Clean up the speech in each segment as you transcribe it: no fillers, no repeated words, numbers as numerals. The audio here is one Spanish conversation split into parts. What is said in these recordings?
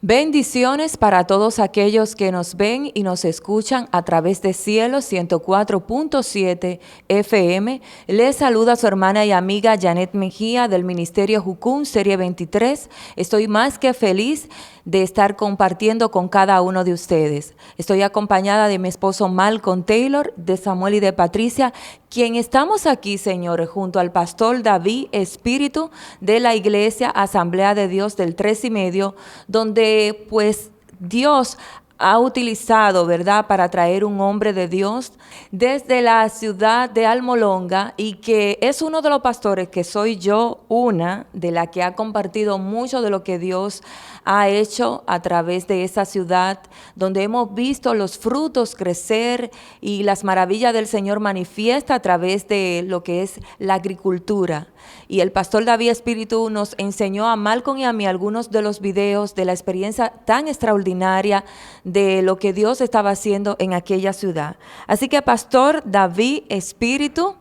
Bendiciones para todos aquellos que nos ven y nos escuchan a través de Cielo 104.7 FM. Les saluda su hermana y amiga Janet Mejía del Ministerio Jucún, Serie 23. Estoy más que feliz de estar compartiendo con cada uno de ustedes. Estoy acompañada de mi esposo Malcolm Taylor, de Samuel y de Patricia, quien estamos aquí, señores, junto al pastor David Espíritu de la Iglesia Asamblea de Dios del 3 y medio, donde pues Dios ha utilizado, ¿verdad?, para traer un hombre de Dios desde la ciudad de Almolonga, y que es uno de los pastores que soy yo, una de las que ha compartido mucho de lo que Dios ha hecho a través de esa ciudad, donde hemos visto los frutos crecer y las maravillas del Señor manifiesta a través de lo que es la agricultura. Y el pastor David Espíritu nos enseñó a Malcolm y a mí algunos de los videos de la experiencia tan extraordinaria de lo que Dios estaba haciendo en aquella ciudad. Así que, pastor David Espíritu,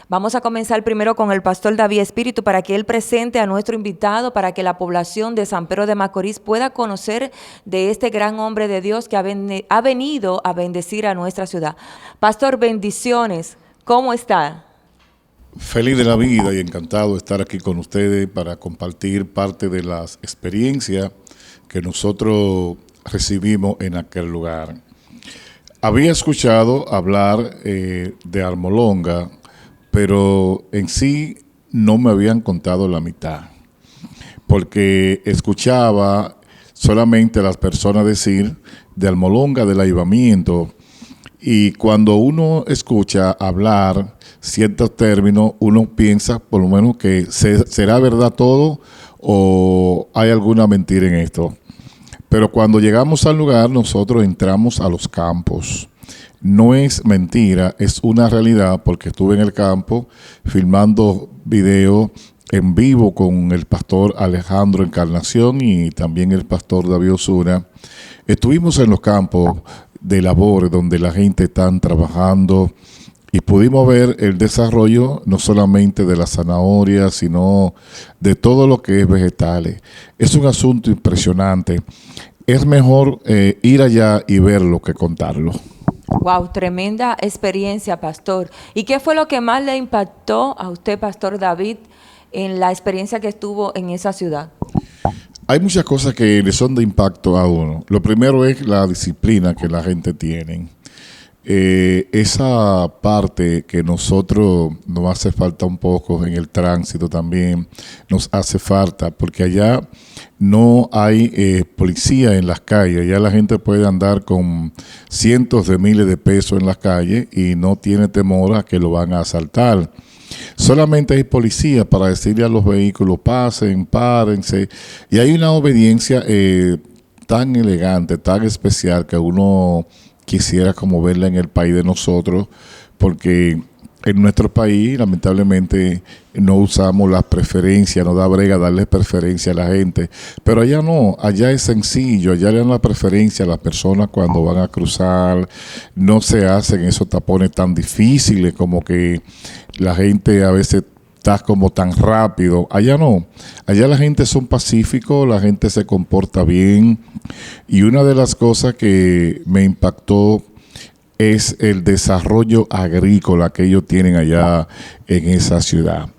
vamos a comenzar primero con el pastor David Espíritu para que él presente a nuestro invitado, para que la población de San Pedro de Macorís pueda conocer de este gran hombre de Dios que ha venido a bendecir a nuestra ciudad. Pastor, bendiciones. ¿Cómo está? Feliz de la vida y encantado de estar aquí con ustedes para compartir parte de las experiencias que nosotros recibimos en aquel lugar. Había escuchado hablar de Almolonga, pero en sí no me habían contado la mitad, porque escuchaba solamente a las personas decir de Almolonga, del avivamiento, y cuando uno escucha hablar ciertos términos, uno piensa por lo menos que será verdad todo o hay alguna mentira en esto. Pero cuando llegamos al lugar, nosotros entramos a los campos. No es mentira, es una realidad, porque estuve en el campo filmando video en vivo con el pastor Alejandro Encarnación y también el pastor David Osuna. Estuvimos en los campos de labor donde la gente está trabajando y pudimos ver el desarrollo no solamente de las zanahorias, sino de todo lo que es vegetales. Es un asunto impresionante. Es mejor ir allá y verlo que contarlo. Wow, tremenda experiencia, pastor. ¿Y qué fue lo que más le impactó a usted, pastor David, en la experiencia que estuvo en esa ciudad? Hay muchas cosas que le son de impacto a uno. Lo primero es la disciplina que la gente tiene. Esa parte que nosotros nos hace falta un poco en el tránsito también, nos hace falta, porque allá no hay policía en las calles. Ya la gente puede andar con cientos de miles de pesos en las calles y no tiene temor a que lo van a asaltar. Solamente hay policía para decirle a los vehículos pasen, párense, y hay una obediencia tan elegante, tan especial, que uno quisiera como verla en el país de nosotros, porque en nuestro país lamentablemente no usamos las preferencias, no da brega darle preferencia a la gente, pero allá no, allá es sencillo, allá le dan la preferencia a las personas cuando van a cruzar, no se hacen esos tapones tan difíciles como que la gente a veces está como tan rápido. Allá no, allá la gente son pacíficos, la gente se comporta bien, y una de las cosas que me impactó es el desarrollo agrícola que ellos tienen allá en esa ciudad.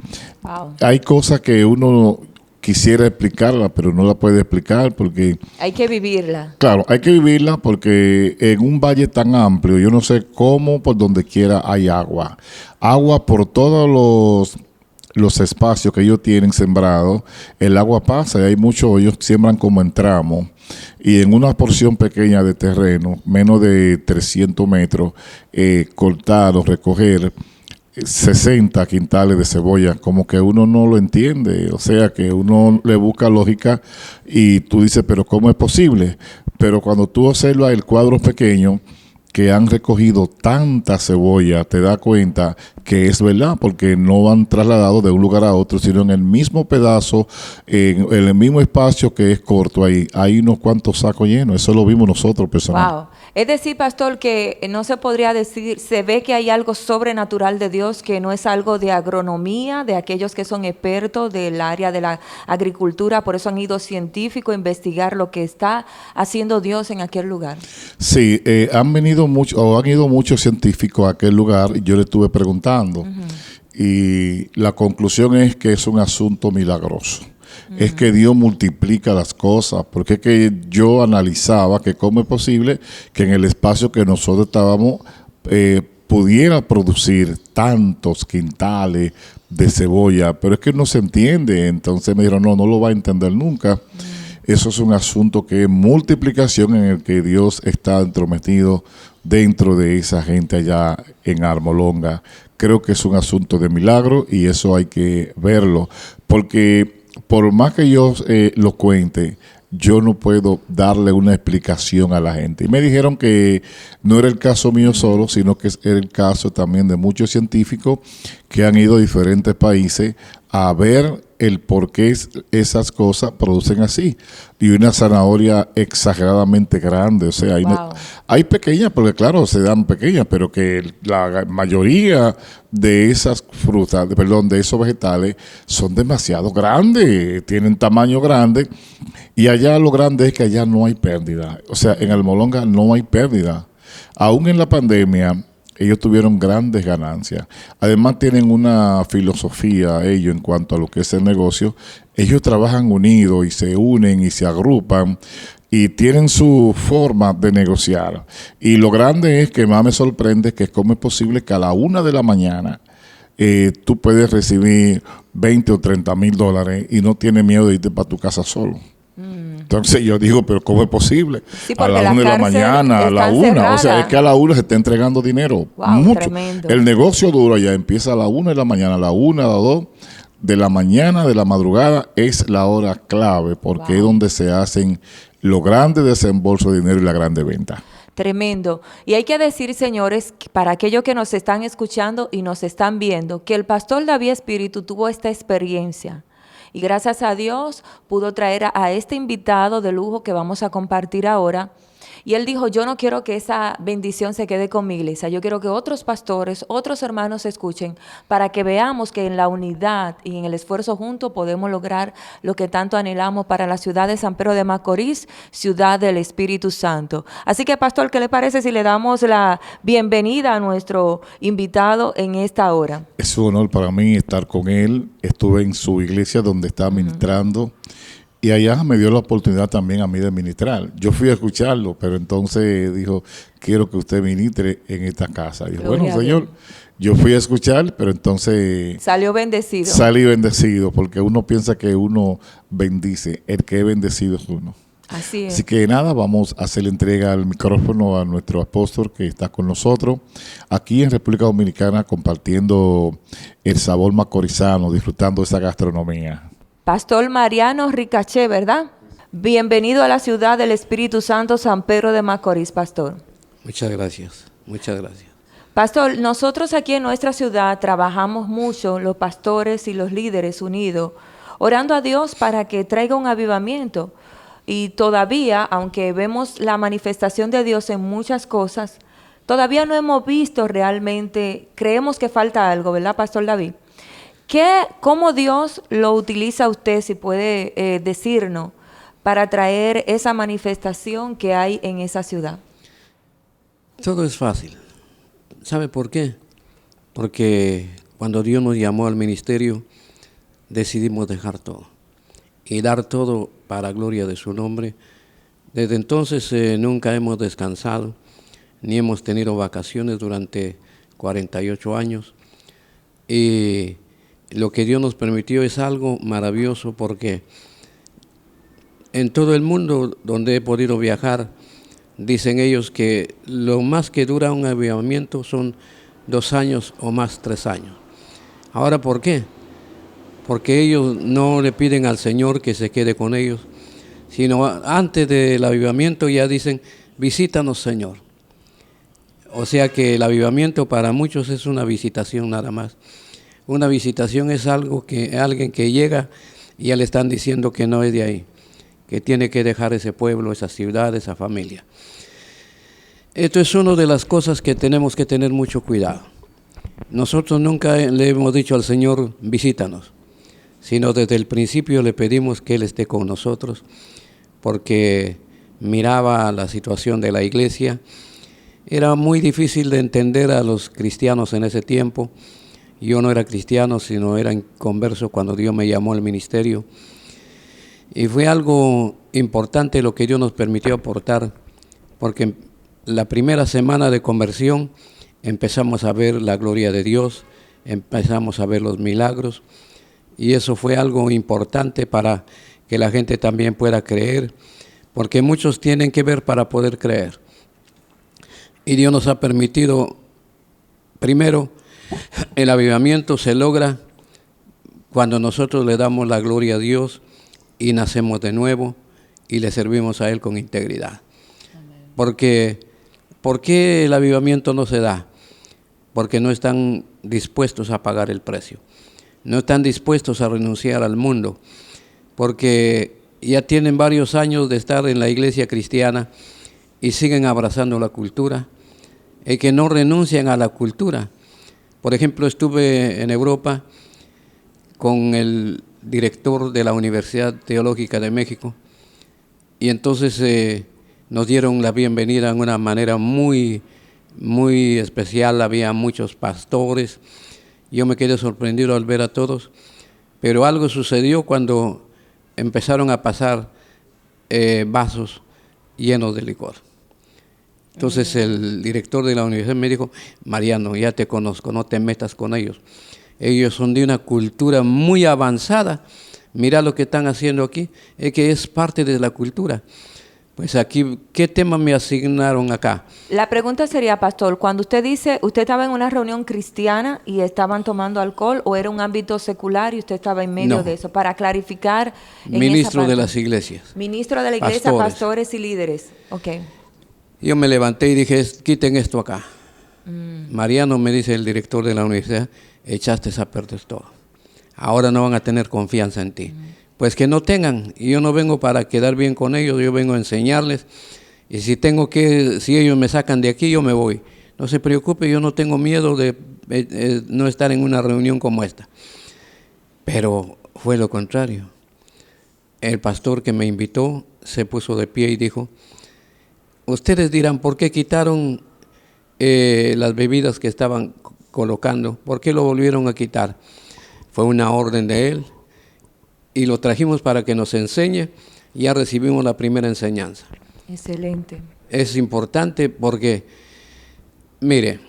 Wow. Hay cosas que uno quisiera explicarla, pero no la puede explicar porque... Hay que vivirla. Claro, hay que vivirla porque en un valle tan amplio, yo no sé cómo por donde quiera hay agua. Agua por todos los espacios que ellos tienen sembrados, el agua pasa y hay muchos, ellos siembran como en tramos, y en una porción pequeña de terreno, menos de 300 metros, cortar o recoger 60 quintales de cebolla, como que uno no lo entiende, o sea que uno le busca lógica y tú dices, pero ¿cómo es posible? Pero cuando tú observas el cuadro pequeño, que han recogido tanta cebolla, te das cuenta que es verdad, porque no van trasladados de un lugar a otro, sino en el mismo pedazo, en el mismo espacio que es corto, ahí hay unos cuantos sacos llenos. Eso lo vimos nosotros personalmente. Wow. Es decir, pastor, que no se podría decir, se ve que hay algo sobrenatural de Dios, que no es algo de agronomía, de aquellos que son expertos del área de la agricultura, por eso han ido científicos a investigar lo que está haciendo Dios en aquel lugar. Sí, han ido muchos científicos a aquel lugar y yo le estuve preguntando. Y la conclusión es que es un asunto milagroso. Es que Dios multiplica las cosas, porque es que yo analizaba que cómo es posible que en el espacio que nosotros estábamos pudiera producir tantos quintales de cebolla, pero es que no se entiende. Entonces me dijeron, no lo va a entender nunca. Eso es un asunto que es multiplicación, en el que Dios está entrometido dentro de esa gente allá en Almolonga. Creo que es un asunto de milagro y eso hay que verlo, porque por más que yo lo cuente, yo no puedo darle una explicación a la gente. Y me dijeron que no era el caso mío solo, sino que era el caso también de muchos científicos que han ido a diferentes países a ver el por qué esas cosas producen así. Y una zanahoria exageradamente grande, o sea, hay pequeñas, porque claro, se dan pequeñas, pero que la mayoría de esas frutas, de esos vegetales, son demasiado grandes, tienen tamaño grande, y allá lo grande es que allá no hay pérdida. O sea, en Almolonga no hay pérdida. Aún en la pandemia, ellos tuvieron grandes ganancias. Además tienen una filosofía ellos en cuanto a lo que es el negocio. Ellos trabajan unidos y se unen y se agrupan y tienen su forma de negociar. Y lo grande es que más me sorprende que cómo es posible que a la 1 de la mañana tú puedes recibir 20 o 30 mil dólares y no tienes miedo de irte para tu casa solo. Entonces yo digo, pero ¿cómo es posible? Sí, a la 1 de la mañana, a la 1, o sea, es que a la 1 se está entregando dinero. Wow, mucho. Tremendo. El negocio duro ya empieza a la 1 de la mañana, a la 1, a la 2 de la mañana, de la madrugada, es la hora clave, porque es donde se hacen los grandes desembolsos de dinero y la grande venta. Tremendo. Y hay que decir, señores, para aquellos que nos están escuchando y nos están viendo, que el pastor David Espíritu tuvo esta experiencia. Y gracias a Dios pudo traer a este invitado de lujo que vamos a compartir ahora. Y él dijo, yo no quiero que esa bendición se quede con mi iglesia. Yo quiero que otros pastores, otros hermanos escuchen para que veamos que en la unidad y en el esfuerzo juntos podemos lograr lo que tanto anhelamos para la ciudad de San Pedro de Macorís, ciudad del Espíritu Santo. Así que, pastor, ¿qué le parece si le damos la bienvenida a nuestro invitado en esta hora? Es un honor para mí estar con él. Estuve en su iglesia donde está ministrando. Y allá me dio la oportunidad también a mí de ministrar. Yo fui a escucharlo, pero entonces dijo, quiero que usted ministre en esta casa. Y dije, bueno, señor, yo fui a escuchar, pero entonces... Salió bendecido. Salí bendecido, porque uno piensa que uno bendice. El que es bendecido es uno. Así es. Así que nada, vamos a hacer la entrega del micrófono a nuestro apóstol que está con nosotros aquí en República Dominicana, compartiendo el sabor macorizano, disfrutando de esa gastronomía. Pastor Mariano Ricaché, ¿verdad? Bienvenido a la ciudad del Espíritu Santo, San Pedro de Macorís, pastor. Muchas gracias, muchas gracias. Pastor, nosotros aquí en nuestra ciudad trabajamos mucho, los pastores y los líderes unidos, orando a Dios para que traiga un avivamiento. Y todavía, aunque vemos la manifestación de Dios en muchas cosas, todavía no hemos visto realmente, creemos que falta algo, ¿verdad, Pastor David? ¿Cómo Dios lo utiliza a usted, si puede decirnos, para traer esa manifestación que hay en esa ciudad? Todo es fácil. ¿Sabe por qué? Porque cuando Dios nos llamó al ministerio, decidimos dejar todo y dar todo para la gloria de su nombre. Desde entonces nunca hemos descansado, ni hemos tenido vacaciones durante 48 años. Y lo que Dios nos permitió es algo maravilloso, porque en todo el mundo donde he podido viajar, dicen ellos que lo más que dura un avivamiento son 2 años o más 3 años. Ahora, ¿por qué? Porque ellos no le piden al Señor que se quede con ellos, sino antes del avivamiento ya dicen, visítanos, Señor. O sea que el avivamiento para muchos es una visitación nada más. Una visitación es algo que alguien que llega y ya le están diciendo que no es de ahí, que tiene que dejar ese pueblo, esa ciudad, esa familia. Esto es una de las cosas que tenemos que tener mucho cuidado. Nosotros nunca le hemos dicho al Señor, visítanos, sino desde el principio le pedimos que Él esté con nosotros, porque miraba la situación de la iglesia. Era muy difícil de entender a los cristianos en ese tiempo. Yo no era cristiano, sino era inconverso cuando Dios me llamó al ministerio. Y fue algo importante lo que Dios nos permitió aportar, porque la primera semana de conversión empezamos a ver la gloria de Dios, empezamos a ver los milagros, y eso fue algo importante para que la gente también pueda creer, porque muchos tienen que ver para poder creer. Y Dios nos ha permitido, primero, el avivamiento se logra cuando nosotros le damos la gloria a Dios y nacemos de nuevo y le servimos a Él con integridad. Porque, ¿por qué el avivamiento no se da? Porque no están dispuestos a pagar el precio. No están dispuestos a renunciar al mundo. Porque ya tienen varios años de estar en la iglesia cristiana y siguen abrazando la cultura. Y que no renuncian a la cultura. Por ejemplo, estuve en Europa con el director de la Universidad Teológica de México y entonces nos dieron la bienvenida de una manera muy especial. Había muchos pastores. Yo me quedé sorprendido al ver a todos, pero algo sucedió cuando empezaron a pasar vasos llenos de licor. Entonces el director de la universidad me dijo, Mariano, ya te conozco, no te metas con ellos. Ellos son de una cultura muy avanzada. Mira lo que están haciendo aquí, es que es parte de la cultura. Pues aquí, ¿qué tema me asignaron acá? La pregunta sería, pastor, cuando usted dice, ¿usted estaba en una reunión cristiana y estaban tomando alcohol o era un ámbito secular y usted estaba en medio de eso? Para clarificar. Ministro de las iglesias. Ministro de la iglesia, pastores y líderes. Ok. Yo me levanté y dije, quiten esto acá. Mariano, me dice el director de la universidad, echaste a perder todo. Ahora no van a tener confianza en ti. Pues que no tengan. Y yo no vengo para quedar bien con ellos, yo vengo a enseñarles. Y si ellos me sacan de aquí, yo me voy. No se preocupe, yo no tengo miedo de no estar en una reunión como esta. Pero fue lo contrario. El pastor que me invitó se puso de pie y dijo, ustedes dirán, ¿por qué quitaron las bebidas que estaban colocando? ¿Por qué lo volvieron a quitar? Fue una orden de él y lo trajimos para que nos enseñe. Ya recibimos la primera enseñanza. Excelente. Es importante porque, mire,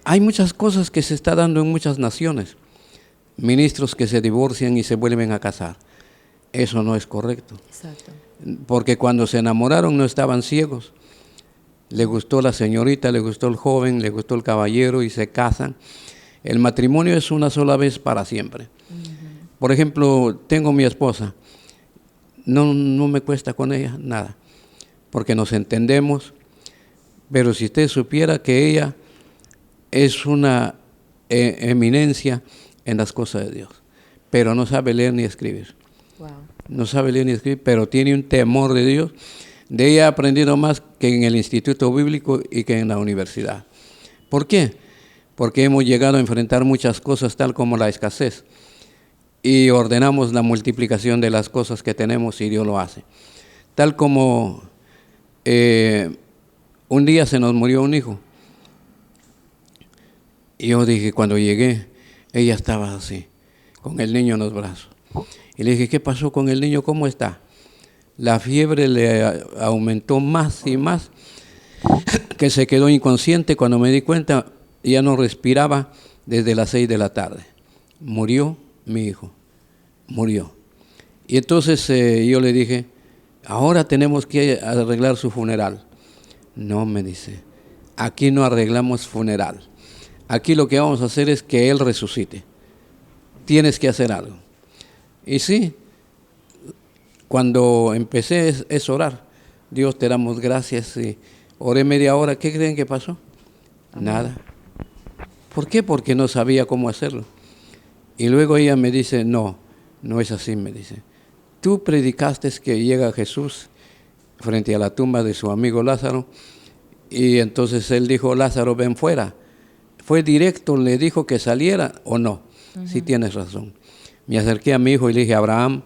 hay muchas cosas que se está dando en muchas naciones. Ministros que se divorcian y se vuelven a casar. Eso no es correcto. Exacto. Porque cuando se enamoraron no estaban ciegos. Le gustó la señorita, le gustó el joven, le gustó el caballero y se casan. El matrimonio es una sola vez para siempre. Por ejemplo, tengo mi esposa. No me cuesta con ella nada, porque nos entendemos. Pero si usted supiera que ella es una eminencia en las cosas de Dios, pero no sabe leer ni escribir. Wow. No sabe leer ni escribir, pero tiene un temor de Dios. De ella he aprendido más que en el Instituto Bíblico y que en la universidad. ¿Por qué? Porque hemos llegado a enfrentar muchas cosas tal como la escasez y ordenamos la multiplicación de las cosas que tenemos y Dios lo hace. Tal como un día se nos murió un hijo y yo dije, cuando llegué, ella estaba así, con el niño en los brazos. Y le dije, ¿qué pasó con el niño? ¿Cómo está? La fiebre le aumentó más y más, que se quedó inconsciente. Cuando me di cuenta, ya no respiraba desde las 6 de la tarde. Murió mi hijo, murió. Y entonces yo le dije, ahora tenemos que arreglar su funeral. No, me dice, aquí no arreglamos funeral. Aquí lo que vamos a hacer es que él resucite. Tienes que hacer algo. Y sí, cuando empecé es orar. Dios, te damos gracias y Oré media hora, ¿qué creen que pasó? Nada. ¿Por qué? Porque no sabía cómo hacerlo. Y luego ella me dice, no es así, me dice. Tú predicaste que llega Jesús frente a la tumba de su amigo Lázaro, y entonces él dijo, Lázaro, ven fuera. ¿Fue directo, le dijo que saliera o no? Sí, tienes razón. Me acerqué a mi hijo y le dije, Abraham,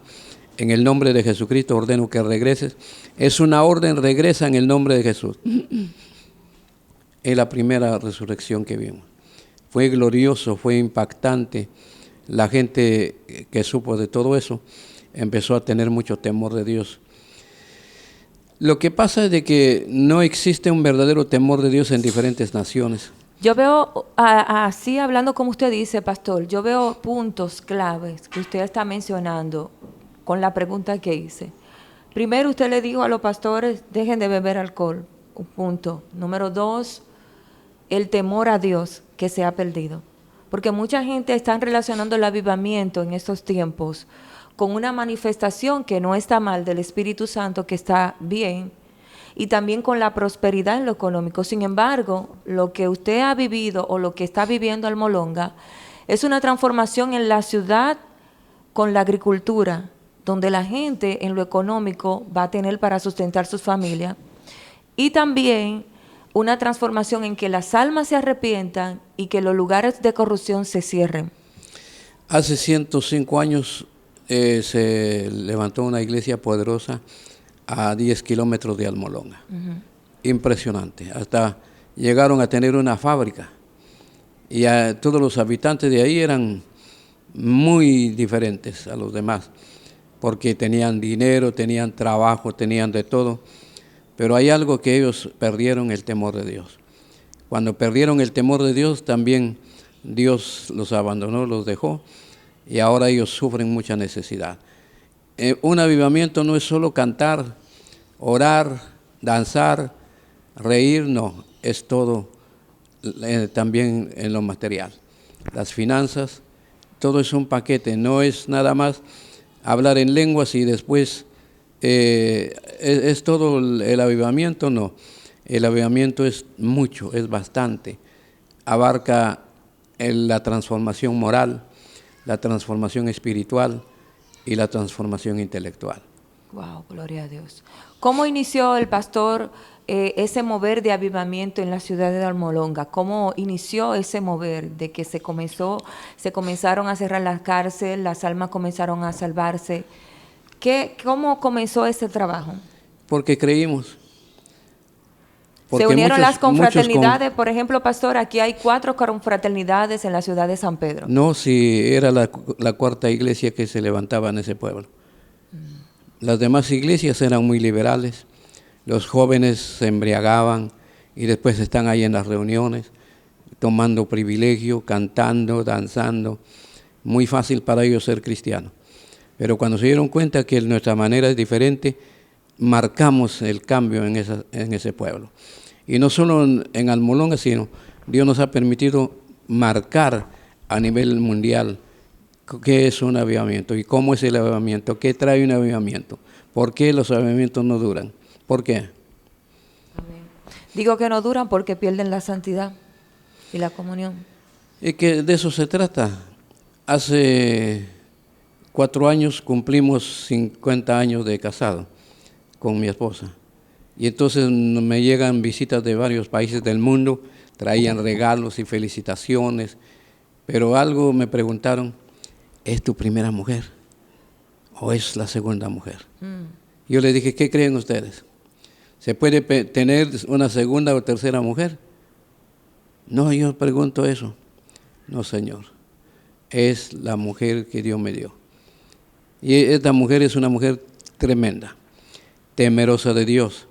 en el nombre de Jesucristo ordeno que regreses. Es una orden, regresa en el nombre de Jesús. Es la primera resurrección que vimos. Fue glorioso, fue impactante. La gente que supo de todo eso empezó a tener mucho temor de Dios. Lo que pasa es de que no existe un verdadero temor de Dios en diferentes naciones. Yo veo, así hablando como usted dice, pastor, yo veo puntos claves que usted está mencionando con la pregunta que hice. Primero, usted le dijo a los pastores, dejen de beber alcohol, un punto. Número 2, el temor a Dios que se ha perdido. Porque mucha gente está relacionando el avivamiento en estos tiempos con una manifestación que no está mal del Espíritu Santo, que está bien, y también con la prosperidad en lo económico. Sin embargo, lo que usted ha vivido o lo que está viviendo Almolonga es una transformación en la ciudad con la agricultura, donde la gente en lo económico va a tener para sustentar sus familias, y también una transformación en que las almas se arrepientan y que los lugares de corrupción se cierren. Hace 105 años se levantó una iglesia poderosa a 10 kilómetros de Almolonga. Impresionante. Hasta llegaron a tener una fábrica. Y todos los habitantes de ahí eran muy diferentes a los demás, porque tenían dinero, tenían trabajo, tenían de todo. Pero hay algo que ellos perdieron, el temor de Dios. Cuando perdieron el temor de Dios, también Dios los abandonó, los dejó, y ahora ellos sufren mucha necesidad. Un avivamiento no es solo cantar, orar, danzar, reír, no, es todo también en lo material. Las finanzas, todo es un paquete, no es nada más hablar en lenguas y después es todo el avivamiento, no. El avivamiento es mucho, es bastante. Abarca la transformación moral, la transformación espiritual y la transformación intelectual. Wow, gloria a Dios. ¿Cómo inició el pastor ese mover de avivamiento en la ciudad de Almolonga? ¿Cómo inició ese mover de que se comenzaron a cerrar las cárceles, las almas comenzaron a salvarse? ¿Cómo comenzó ese trabajo? Porque creímos. Se unieron las confraternidades, por ejemplo, pastor, aquí hay 4 confraternidades en la ciudad de San Pedro. No, si era la cuarta iglesia que se levantaba en ese pueblo. Las demás iglesias eran muy liberales, los jóvenes se embriagaban y después están ahí en las reuniones, tomando privilegio, cantando, danzando. Muy fácil para ellos ser cristianos. Pero cuando se dieron cuenta que nuestra manera es diferente, marcamos el cambio en ese pueblo. Y no solo en Almolonga, sino Dios nos ha permitido marcar a nivel mundial qué es un avivamiento y cómo es el avivamiento, qué trae un avivamiento, por qué los avivamientos no duran, por qué. Amén. Digo que no duran porque pierden la santidad y la comunión. Y que de eso se trata. Hace 4 años cumplimos 50 años de casado con mi esposa. Y entonces me llegan visitas de varios países del mundo, traían regalos y felicitaciones, pero algo me preguntaron, ¿es tu primera mujer o es la segunda mujer? Yo les dije, ¿qué creen ustedes? ¿Se puede tener una segunda o tercera mujer? No, yo pregunto eso. No, Señor, es la mujer que Dios me dio. Y esta mujer es una mujer tremenda, temerosa de Dios,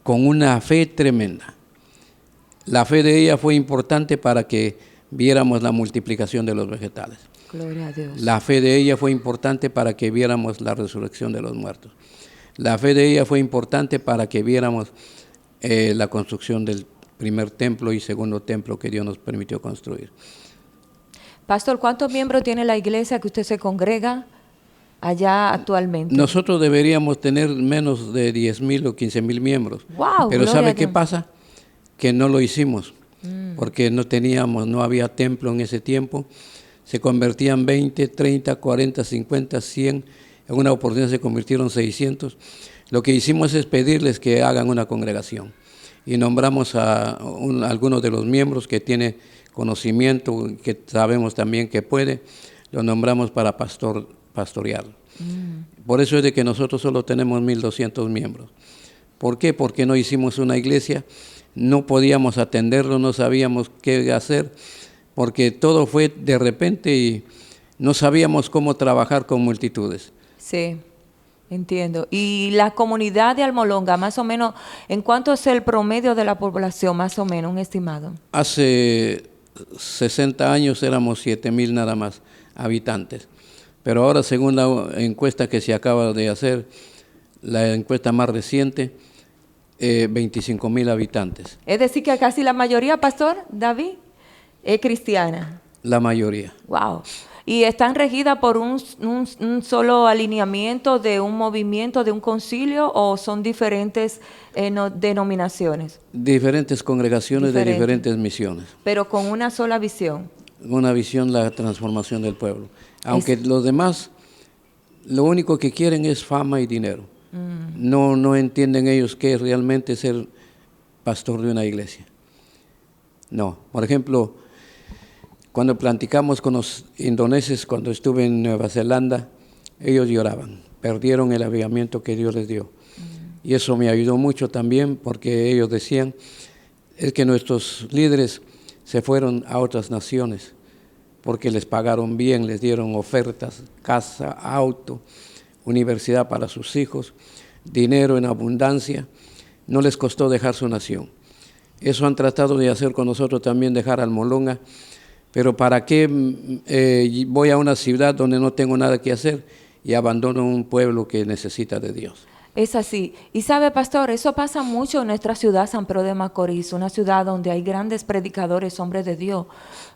con una fe tremenda. La fe de ella fue importante para que viéramos la multiplicación de los vegetales. Gloria a Dios. La fe de ella fue importante para que viéramos la resurrección de los muertos. La fe de ella fue importante para que viéramos la construcción del primer templo y segundo templo que Dios nos permitió construir. Pastor, ¿cuántos miembros tiene la iglesia que usted se congrega allá actualmente? Nosotros deberíamos tener menos de 10,000 o 15,000 miembros. Wow, pero gloria ¿sabe a qué Dios. pasa? Que no lo hicimos, porque no había templo en ese tiempo. Se convertían 20, 30, 40, 50, 100. En una oportunidad se convirtieron 600. Lo que hicimos es pedirles que hagan una congregación. Y nombramos a algunos de los miembros que tiene conocimiento, que sabemos también que puede, lo nombramos para pastorear. Por eso es de que nosotros solo tenemos 1,200 miembros. ¿Por qué? Porque no hicimos una iglesia, no podíamos atenderlo, no sabíamos qué hacer, porque todo fue de repente y no sabíamos cómo trabajar con multitudes. Sí, entiendo. ¿Y la comunidad de Almolonga, más o menos, en cuánto es el promedio de la población, más o menos, un estimado? Hace 60 años éramos 7,000 nada más habitantes, pero ahora según la encuesta que se acaba de hacer, la encuesta más reciente, 25,000 habitantes. Es decir, que casi la mayoría, Pastor David, es cristiana. La mayoría. Wow. ¿Y están regidas por un solo alineamiento de un movimiento, de un concilio, o son diferentes denominaciones? Diferentes congregaciones de diferentes misiones. Pero con una sola visión. Una visión, la transformación del pueblo. Aunque los demás, lo único que quieren es fama y dinero. No entienden ellos qué es realmente ser pastor de una iglesia. No. Por ejemplo, cuando platicamos con los indoneses, cuando estuve en Nueva Zelanda, ellos lloraban, perdieron el avivamiento que Dios les dio. Y eso me ayudó mucho también, porque ellos decían, es que nuestros líderes se fueron a otras naciones, porque les pagaron bien, les dieron ofertas, casa, auto, universidad para sus hijos, dinero en abundancia, no les costó dejar su nación. Eso han tratado de hacer con nosotros también, dejar Almolonga. Pero ¿para qué voy a una ciudad donde no tengo nada que hacer y abandono un pueblo que necesita de Dios? Es así. Y sabe, pastor, eso pasa mucho en nuestra ciudad, San Pedro de Macorís, una ciudad donde hay grandes predicadores, hombres de Dios.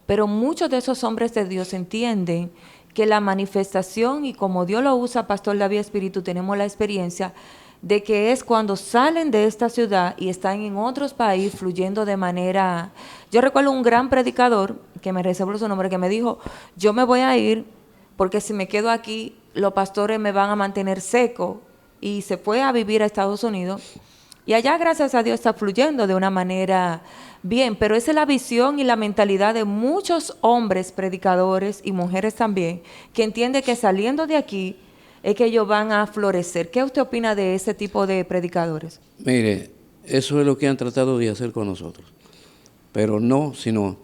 Pero muchos de esos hombres de Dios entienden que la manifestación, y como Dios lo usa, Pastor David Espíritu, tenemos la experiencia de que es cuando salen de esta ciudad y están en otros países fluyendo de manera... Yo recuerdo un gran predicador, que me reservo su nombre, que me dijo, yo me voy a ir porque si me quedo aquí, los pastores me van a mantener seco, y se fue a vivir a Estados Unidos. Y allá, gracias a Dios, está fluyendo de una manera bien, pero esa es la visión y la mentalidad de muchos hombres predicadores y mujeres también, que entienden que saliendo de aquí es que ellos van a florecer. ¿Qué usted opina de ese tipo de predicadores? Mire, eso es lo que han tratado de hacer con nosotros, pero no, sino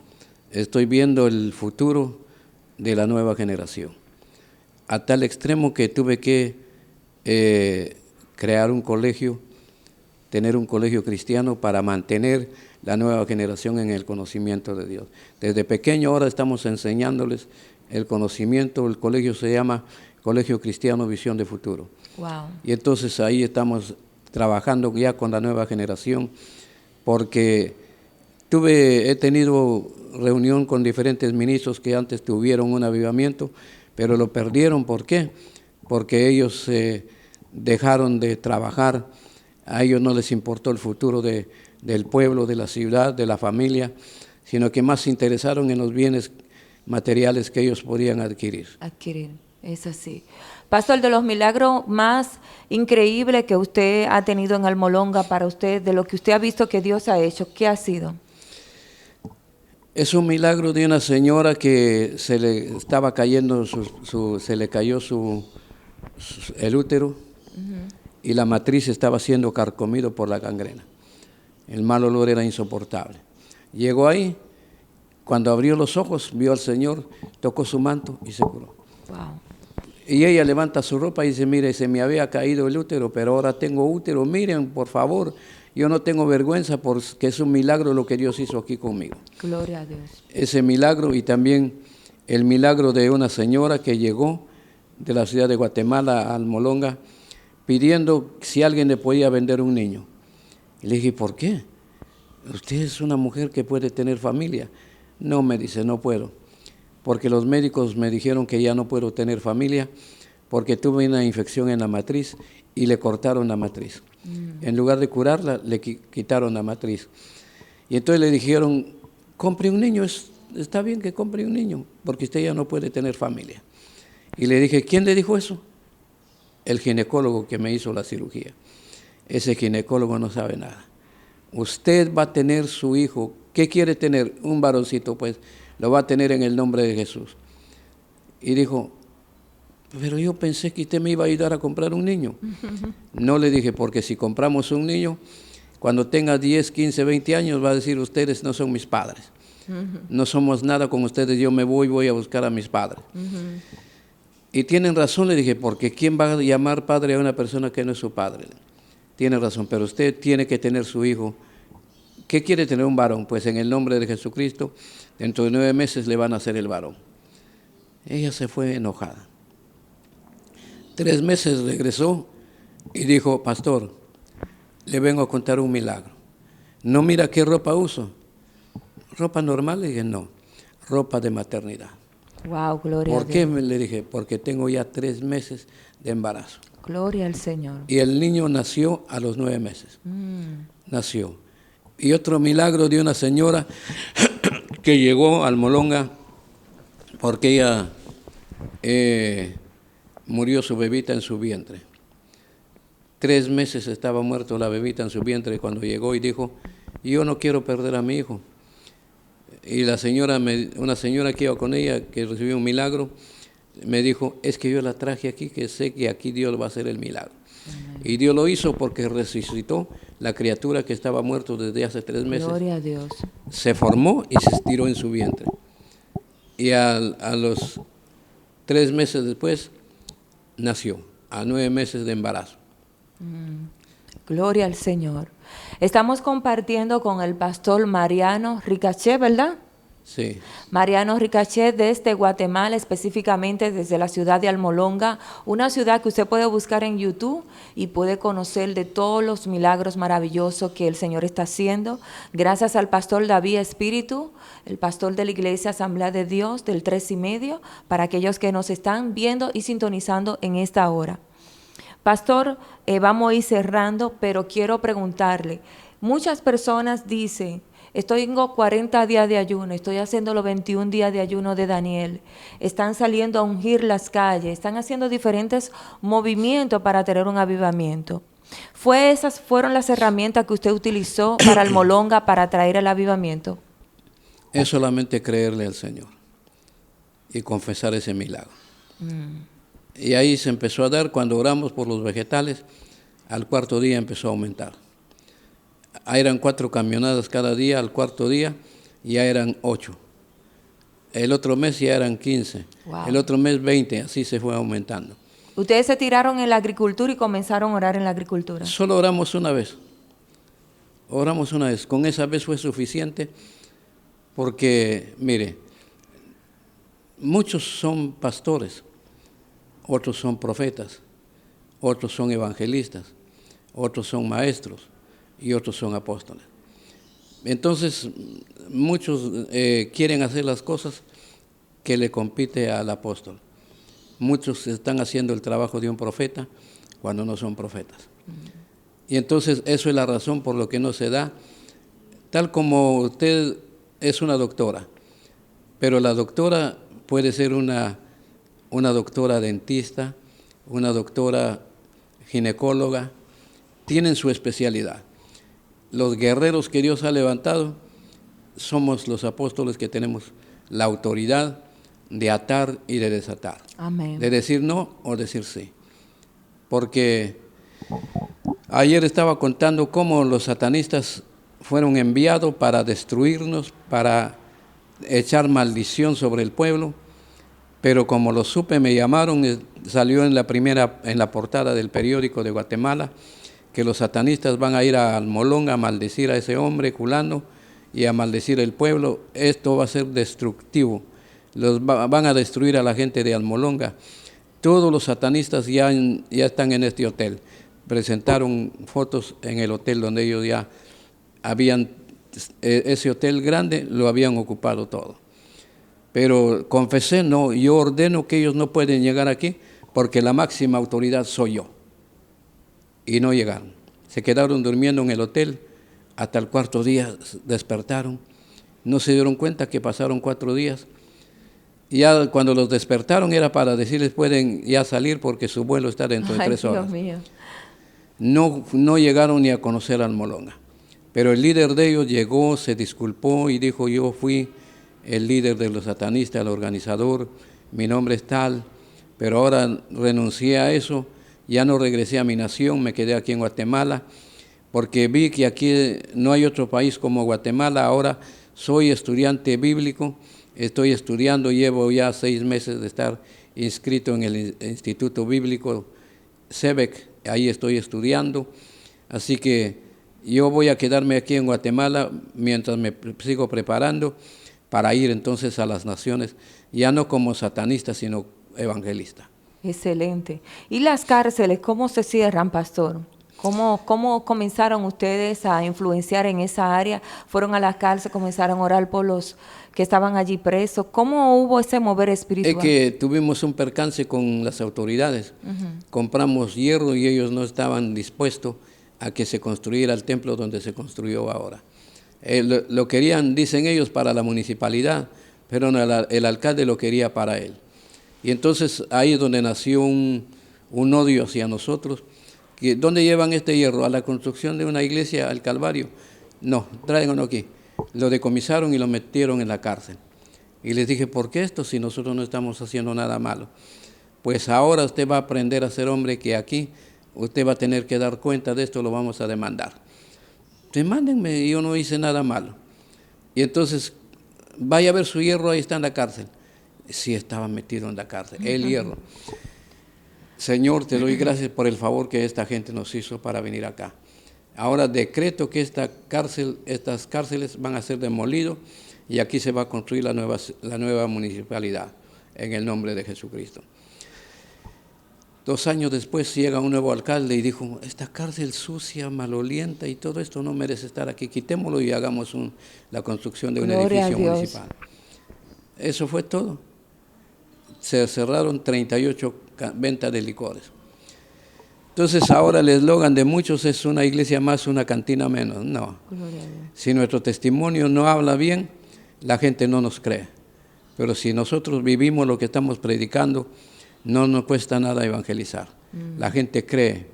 estoy viendo el futuro de la nueva generación, a tal extremo que tuve que crear un colegio, tener un colegio cristiano para mantener la nueva generación en el conocimiento de Dios. Desde pequeño ahora estamos enseñándoles el conocimiento, el colegio se llama Colegio Cristiano Visión de Futuro. Wow. Y entonces ahí estamos trabajando ya con la nueva generación, porque he tenido reunión con diferentes ministros que antes tuvieron un avivamiento, pero lo perdieron. ¿Por qué? Porque ellos dejaron de trabajar, a ellos no les importó el futuro del pueblo, de la ciudad, de la familia, sino que más se interesaron en los bienes materiales que ellos podían adquirir. Es así. Pastor, de los milagros más increíbles que usted ha tenido en Almolonga para usted, de lo que usted ha visto que Dios ha hecho, ¿qué ha sido? Es un milagro de una señora que se le estaba cayendo, se le cayó el útero, y la matriz estaba siendo carcomido por la gangrena. El mal olor era insoportable. Llegó ahí, cuando abrió los ojos, vio al Señor, tocó su manto y se curó. Wow. Y ella levanta su ropa y dice, mire, se me había caído el útero, pero ahora tengo útero, miren, por favor, yo no tengo vergüenza porque es un milagro lo que Dios hizo aquí conmigo. Gloria a Dios. Ese milagro, y también el milagro de una señora que llegó de la ciudad de Guatemala a Almolonga pidiendo si alguien le podía vender un niño. Y le dije, ¿por qué? Usted es una mujer que puede tener familia. No, me dice, no puedo, porque los médicos me dijeron que ya no puedo tener familia porque tuve una infección en la matriz y le cortaron la matriz. En lugar de curarla, le quitaron la matriz. Y entonces le dijeron, compre un niño, está bien que compre un niño, porque usted ya no puede tener familia. Y le dije, ¿quién le dijo eso? El ginecólogo que me hizo la cirugía. Ese ginecólogo no sabe nada. Usted va a tener su hijo. ¿Qué quiere tener? Un varoncito, pues lo va a tener en el nombre de Jesús. Y dijo, pero yo pensé que usted me iba a ayudar a comprar un niño. No, le dije, porque si compramos un niño, cuando tenga 10, 15, 20 años, va a decir, ustedes no son mis padres. No somos nada con ustedes, yo me voy a buscar a mis padres. Y tienen razón, le dije, porque ¿quién va a llamar padre a una persona que no es su padre? Tiene razón, pero usted tiene que tener su hijo. ¿Qué quiere tener un varón? Pues en el nombre de Jesucristo, dentro de 9 meses le van a hacer el varón. Ella se fue enojada. 3 meses regresó y dijo, pastor, le vengo a contar un milagro. ¿No mira qué ropa uso? ¿Ropa normal? Le dije, no, ropa de maternidad. Wow, gloria a Dios. ¿Por qué? Le dije, porque tengo ya 3 meses de embarazo. Gloria al Señor. Y el niño nació a los 9 meses. Nació. Y otro milagro de una señora que llegó al Molonga porque ella murió su bebita en su vientre. 3 meses estaba muerto la bebita en su vientre cuando llegó y dijo, yo no quiero perder a mi hijo. Y la señora, una señora que iba con ella, que recibió un milagro, me dijo, es que yo la traje aquí, que sé que aquí Dios va a hacer el milagro. Y Dios lo hizo porque resucitó la criatura que estaba muerto desde hace 3 meses. Gloria a Dios. Se formó y se estiró en su vientre. Y a los 3 meses después nació, a 9 meses de embarazo. Gloria al Señor. Estamos compartiendo con el pastor Mariano Ricachet, ¿verdad? Sí. Mariano Ricachet desde Guatemala, específicamente desde la ciudad de Almolonga, una ciudad que usted puede buscar en YouTube y puede conocer de todos los milagros maravillosos que el Señor está haciendo. Gracias al pastor David Espíritu, el pastor de la Iglesia Asamblea de Dios del 3:30, para aquellos que nos están viendo y sintonizando en esta hora. Pastor, vamos a ir cerrando, pero quiero preguntarle, muchas personas dicen, tengo 40 días de ayuno, estoy haciendo los 21 días de ayuno de Daniel, están saliendo a ungir las calles, están haciendo diferentes movimientos para tener un avivamiento. ¿Esas fueron las herramientas que usted utilizó para Almolonga para traer el avivamiento? Es solamente creerle al Señor y confesar ese milagro. Y ahí se empezó a dar, cuando oramos por los vegetales, al 4.º día empezó a aumentar. Eran 4 camionadas cada día, al 4.º día ya eran 8. El otro mes ya eran 15, wow. El otro mes 20, así se fue aumentando. ¿Ustedes se tiraron en la agricultura y comenzaron a orar en la agricultura? Solo oramos una vez. Oramos una vez. Con esa vez fue suficiente porque, mire, muchos son pastores, otros son profetas, otros son evangelistas, otros son maestros y otros son apóstoles. Entonces, muchos quieren hacer las cosas que le compite al apóstol. Muchos están haciendo el trabajo de un profeta cuando no son profetas. Y entonces eso es la razón por lo que no se da. Tal como usted es una doctora, pero la doctora puede ser una doctora dentista, una doctora ginecóloga, tienen su especialidad. Los guerreros que Dios ha levantado somos los apóstoles que tenemos la autoridad de atar y de desatar. Amén. De decir no o decir sí. Porque ayer estaba contando cómo los satanistas fueron enviados para destruirnos, para echar maldición sobre el pueblo, pero como lo supe, me llamaron, salió en la portada del periódico de Guatemala, que los satanistas van a ir a Almolonga a maldecir a ese hombre culano y a maldecir el pueblo. Esto va a ser destructivo. Van a destruir a la gente de Almolonga. Todos los satanistas ya están en este hotel. Presentaron fotos en el hotel donde ellos ya habían, ese hotel grande lo habían ocupado todo. Pero confesé, no, yo ordeno que ellos no pueden llegar aquí porque la máxima autoridad soy yo. Y no llegaron. Se quedaron durmiendo en el hotel, hasta el cuarto día despertaron. No se dieron cuenta que pasaron 4 días. Y ya cuando los despertaron era para decirles pueden ya salir porque su vuelo está dentro de 3 horas. Dios mío. No llegaron ni a conocer a Almolonga. Pero el líder de ellos llegó, se disculpó y dijo, yo fui el líder de los satanistas, el organizador, mi nombre es tal, pero ahora renuncié a eso, ya no regresé a mi nación, me quedé aquí en Guatemala, porque vi que aquí no hay otro país como Guatemala. Ahora soy estudiante bíblico, estoy estudiando, llevo ya 6 meses de estar inscrito en el Instituto Bíblico SEBEC, ahí estoy estudiando, así que yo voy a quedarme aquí en Guatemala mientras me sigo preparando para ir entonces a las naciones, ya no como satanista, sino evangelista. Excelente. ¿Y las cárceles, cómo se cierran, pastor? ¿Cómo comenzaron ustedes a influenciar en esa área? ¿Fueron a las cárceles, comenzaron a orar por los que estaban allí presos? ¿Cómo hubo ese mover espiritual? Es que tuvimos un percance con las autoridades. Compramos hierro y ellos no estaban dispuestos a que se construyera el templo donde se construyó ahora. Lo querían, dicen ellos, para la municipalidad, pero no, el alcalde lo quería para él. Y entonces ahí es donde nació un odio hacia nosotros. ¿Dónde llevan este hierro? ¿A la construcción de una iglesia, al Calvario? No, tráiganlo aquí. Lo decomisaron y lo metieron en la cárcel. Y les dije, ¿por qué esto si nosotros no estamos haciendo nada malo? Pues ahora usted va a aprender a ser hombre, que aquí usted va a tener que dar cuenta de esto, lo vamos a demandar. Demándenme, yo no hice nada malo. Y entonces, vaya a ver su hierro, ahí está en la cárcel. Sí, estaba metido en la cárcel, el hierro. Señor, te doy gracias por el favor que esta gente nos hizo para venir acá. Ahora decreto que estas cárceles van a ser demolidas y aquí se va a construir la nueva municipalidad en el nombre de Jesucristo. 2 años después llega un nuevo alcalde y dijo, esta cárcel sucia, malolienta y todo esto no merece estar aquí, quitémoslo y hagamos la construcción de un edificio municipal. Eso fue todo. Se cerraron 38 ventas de licores. Entonces ahora el eslogan de muchos es una iglesia más, una cantina menos. No. Si nuestro testimonio no habla bien, la gente no nos cree. Pero si nosotros vivimos lo que estamos predicando, no nos cuesta nada evangelizar. La gente cree,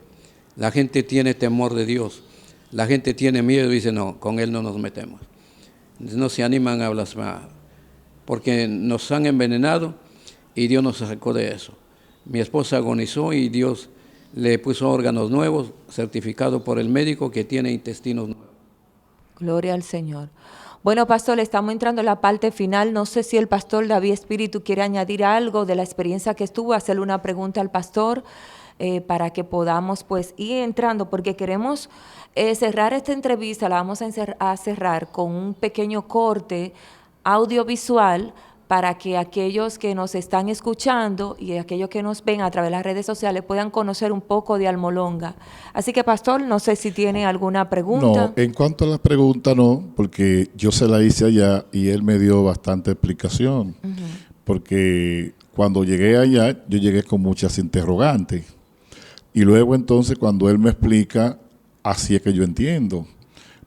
la gente tiene temor de Dios, la gente tiene miedo y dice, no, con Él no nos metemos. No se animan a blasfemar, porque nos han envenenado y Dios nos sacó de eso. Mi esposa agonizó y Dios le puso órganos nuevos, certificado por el médico que tiene intestinos nuevos. Gloria al Señor. Bueno, pastor, estamos entrando en la parte final. No sé si el pastor David Espíritu quiere añadir algo de la experiencia que estuvo, hacerle una pregunta al pastor para que podamos pues ir entrando, porque queremos cerrar esta entrevista, la vamos a cerrar con un pequeño corte audiovisual para que aquellos que nos están escuchando y aquellos que nos ven a través de las redes sociales puedan conocer un poco de Almolonga. Así que, pastor, no sé si tiene alguna pregunta. No, en cuanto a la pregunta no, porque yo se la hice allá y él me dio bastante explicación, porque cuando llegué allá, yo llegué con muchas interrogantes. Y luego entonces cuando él me explica, así es que yo entiendo.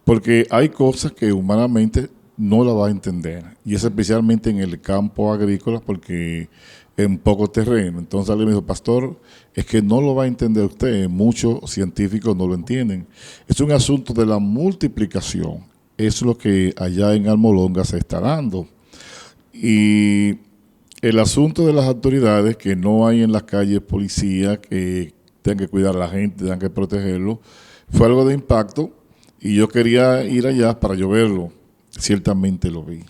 Porque hay cosas que humanamente no la va a entender, y es especialmente en el campo agrícola, porque en poco terreno. Entonces él me dijo, pastor, es que no lo va a entender usted, muchos científicos no lo entienden. Es un asunto de la multiplicación, es lo que allá en Almolonga se está dando. Y el asunto de las autoridades, que no hay en las calles policías que tengan que cuidar a la gente, tengan que protegerlo, fue algo de impacto, y yo quería ir allá para yo verlo. Ciertamente lo vi.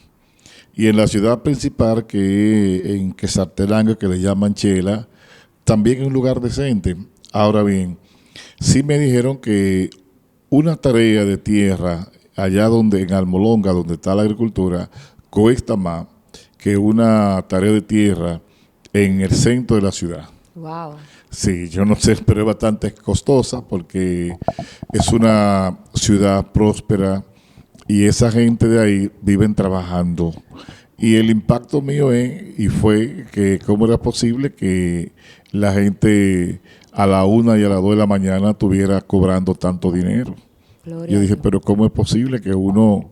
Y en la ciudad principal, que en Quetzaltenango, que le llaman Chela, también es un lugar decente. Ahora bien, sí me dijeron que una tarea de tierra allá donde en Almolonga, donde está la agricultura, cuesta más que una tarea de tierra en el centro de la ciudad. Wow. Sí, yo no sé, pero es bastante costosa porque es una ciudad próspera. Y esa gente de ahí viven trabajando Y el impacto mío fue que cómo era posible que la gente a la 1 y a las 2 de la mañana estuviera cobrando tanto dinero. Gloria Yo a dije, Dios. pero ¿cómo es posible que uno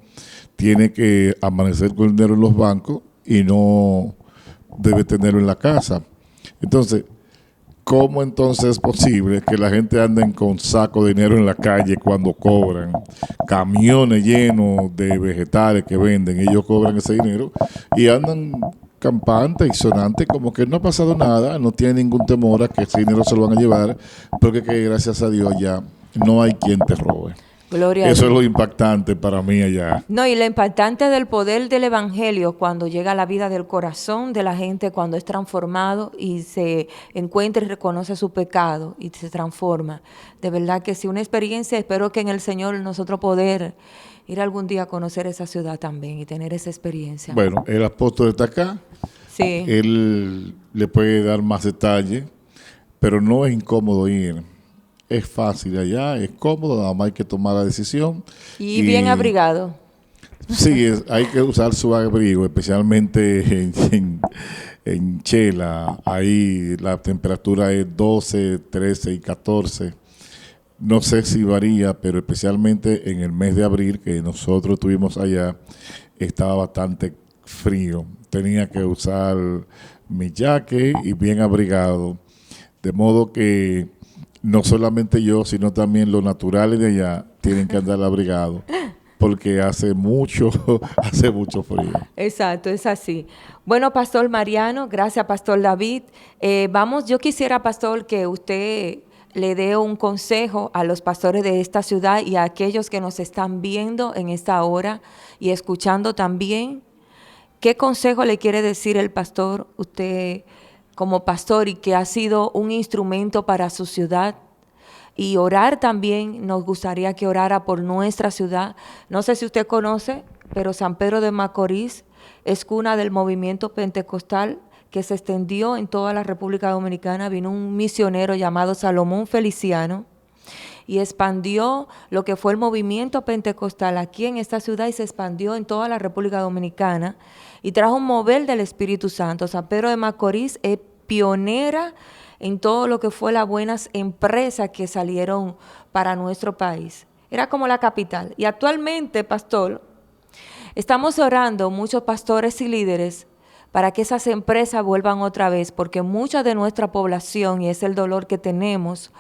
tiene que amanecer con el dinero en los bancos y no debe tenerlo en la casa? Entonces, ¿cómo entonces es posible que la gente anden con saco de dinero en la calle cuando cobran? Camiones llenos de vegetales que venden, ellos cobran ese dinero y andan campantes y sonantes como que no ha pasado nada, no tienen ningún temor a que ese dinero se lo van a llevar, porque que gracias a Dios ya no hay quien te robe. Gloria a Eso es Dios. lo impactante para mí allá. No, y lo impactante del poder del Evangelio cuando llega a la vida del corazón de la gente, cuando es transformado y se encuentra y reconoce su pecado y se transforma. De verdad que sí, una experiencia, espero que en el Señor nosotros poder ir algún día a conocer esa ciudad también y tener esa experiencia. Bueno, el apóstol está acá, Sí, él le puede dar más detalle, pero no es incómodo ir. Es fácil allá, es cómodo, nada más hay que tomar la decisión. y bien abrigado. Sí, hay que usar su abrigo, especialmente en Chela. Ahí la temperatura es 12, 13 y 14. No sé si varía, pero especialmente en el mes de abril que nosotros estuvimos allá, estaba bastante frío. Tenía que usar mi jaque y bien abrigado. De modo que no solamente yo, sino también los naturales de allá tienen que andar abrigados porque hace mucho frío. Exacto, es así. Bueno, Pastor Mariano, gracias, Pastor David. Yo quisiera, Pastor, que usted le dé un consejo a los pastores de esta ciudad y a aquellos que nos están viendo en esta hora y escuchando también. ¿Qué consejo le quiere decir el pastor, usted como pastor y que ha sido un instrumento para su ciudad? Y orar también, nos gustaría que orara por nuestra ciudad. No sé si usted conoce, pero San Pedro de Macorís es cuna del movimiento pentecostal que se extendió en toda la República Dominicana. Vino un misionero llamado Salomón Feliciano y expandió lo que fue el movimiento pentecostal aquí en esta ciudad y se expandió en toda la República Dominicana y trajo un mover del Espíritu Santo. San Pedro de Macorís es pionera en todo lo que fue las buenas empresas que salieron para nuestro país. Era como la capital. Y actualmente, pastor, estamos orando muchos pastores y líderes para que esas empresas vuelvan otra vez, porque mucha de nuestra población, y es el dolor que tenemos,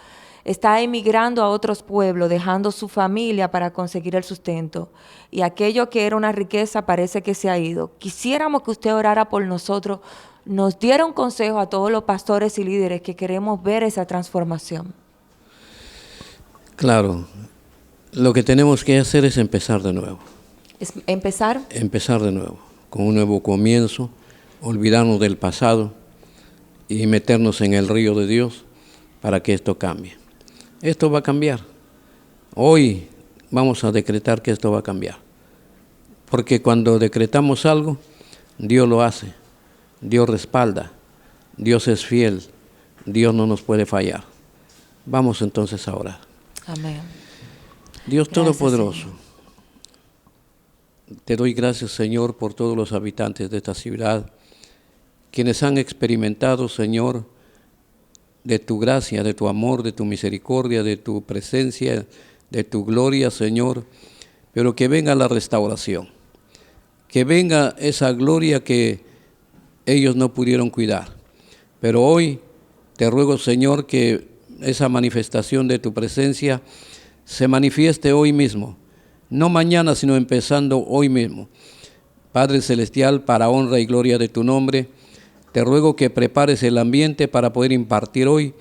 está emigrando a otros pueblos, dejando su familia para conseguir el sustento. Y aquello que era una riqueza parece que se ha ido. Quisiéramos que usted orara por nosotros, nos diera un consejo a todos los pastores y líderes que queremos ver esa transformación. Claro, lo que tenemos que hacer es empezar de nuevo. ¿Es empezar? Empezar de nuevo, con un nuevo comienzo, olvidarnos del pasado y meternos en el río de Dios para que esto cambie. Esto va a cambiar. Hoy vamos a decretar que esto va a cambiar. Porque cuando decretamos algo, Dios lo hace. Dios respalda. Dios es fiel. Dios no nos puede fallar. Vamos entonces a orar. Amén. Dios Gracias, Todopoderoso, Señor. te doy gracias, Señor, por todos los habitantes de esta ciudad, quienes han experimentado, Señor, de tu gracia, de tu amor, de tu misericordia, de tu presencia, de tu gloria, Señor, pero que venga la restauración, que venga esa gloria que ellos no pudieron cuidar. Pero hoy te ruego, Señor, que esa manifestación de tu presencia se manifieste hoy mismo, no mañana, sino empezando hoy mismo. Padre Celestial, para honra y gloria de tu nombre, te ruego que prepares el ambiente para poder impartir hoy,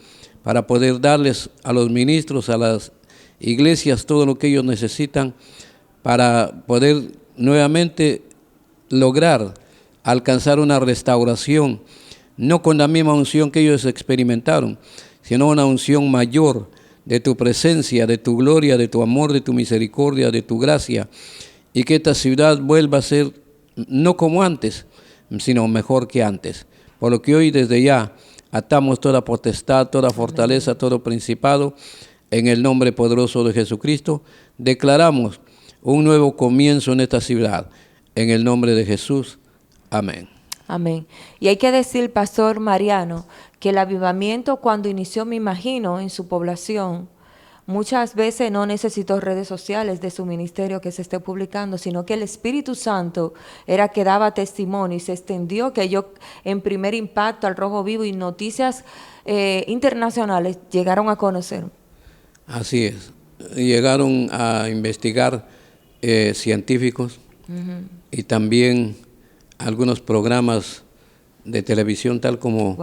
para poder darles a los ministros, a las iglesias, todo lo que ellos necesitan, para poder nuevamente lograr alcanzar una restauración, no con la misma unción que ellos experimentaron, sino una unción mayor de tu presencia, de tu gloria, de tu amor, de tu misericordia, de tu gracia, y que esta ciudad vuelva a ser no como antes, sino mejor que antes. Por lo que hoy desde ya atamos toda potestad, toda fortaleza, todo principado, en el nombre poderoso de Jesucristo, declaramos un nuevo comienzo en esta ciudad, en el nombre de Jesús. Amén. Amén. Y hay que decir, Pastor Mariano, que el avivamiento cuando inició, me imagino, en su población, muchas veces no necesitó redes sociales de su ministerio que se esté publicando, sino que el Espíritu Santo era que daba testimonio y se extendió, que yo en Primer Impacto, Al Rojo Vivo y noticias internacionales llegaron a conocer. Así es. Llegaron a investigar científicos y también algunos programas de televisión, tal como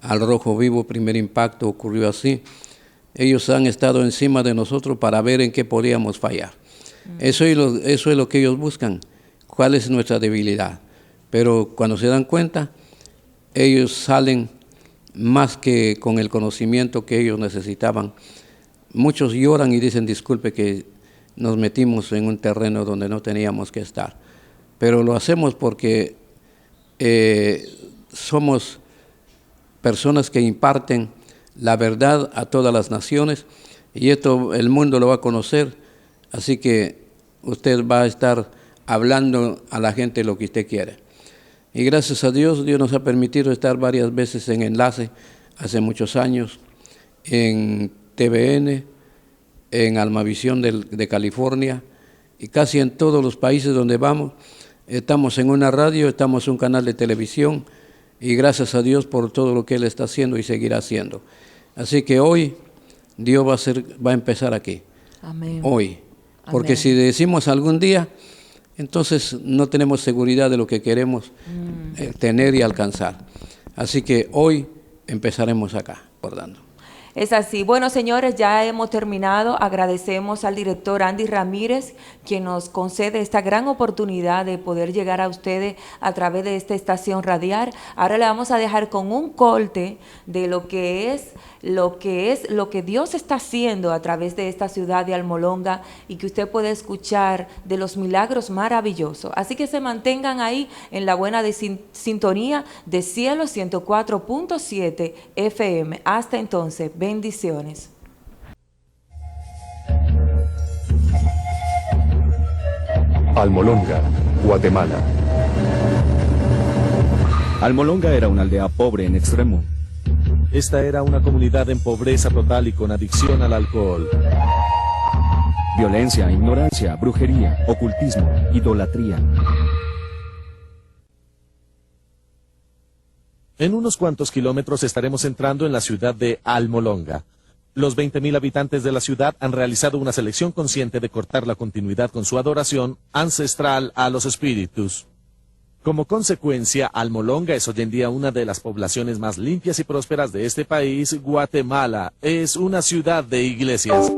Al Rojo Vivo, Primer Impacto, ocurrió así. Ellos han estado encima de nosotros para ver en qué podíamos fallar. Eso es lo que ellos buscan, cuál es nuestra debilidad. Pero cuando se dan cuenta, ellos salen más que con el conocimiento que ellos necesitaban. Muchos lloran y dicen, disculpe que nos metimos en un terreno donde no teníamos que estar. Pero lo hacemos porque somos personas que imparten la verdad a todas las naciones y esto el mundo lo va a conocer, así que usted va a estar hablando a la gente lo que usted quiere. Y gracias a Dios, Dios nos ha permitido estar varias veces en enlace, hace muchos años, en TVN, en Almavisión de California, y casi en todos los países donde vamos. Estamos en una radio, estamos en un canal de televisión, y gracias a Dios por todo lo que Él está haciendo y seguirá haciendo. Así que hoy Dios va a empezar aquí. Amén. Hoy. Porque si decimos algún día, entonces no tenemos seguridad de lo que queremos tener y alcanzar. Así que hoy empezaremos acá, recordando. Es así. Bueno, señores, ya hemos terminado. Agradecemos al director Andy Ramírez, quien nos concede esta gran oportunidad de poder llegar a ustedes a través de esta estación radial. Ahora le vamos a dejar con un corte de lo que Dios está haciendo a través de esta ciudad de Almolonga y que usted puede escuchar de los milagros maravillosos. Así que se mantengan ahí en la buena sintonía de Cielo 104.7 FM. Hasta entonces, bendiciones. Almolonga, Guatemala. Almolonga era una aldea pobre en extremo. Esta era una comunidad en pobreza total y con adicción al alcohol. Violencia, ignorancia, brujería, ocultismo, idolatría. En unos cuantos kilómetros estaremos entrando en la ciudad de Almolonga. Los 20.000 habitantes de la ciudad han realizado una selección consciente de cortar la continuidad con su adoración ancestral a los espíritus. Como consecuencia, Almolonga es hoy en día una de las poblaciones más limpias y prósperas de este país, Guatemala. Es una ciudad de iglesias.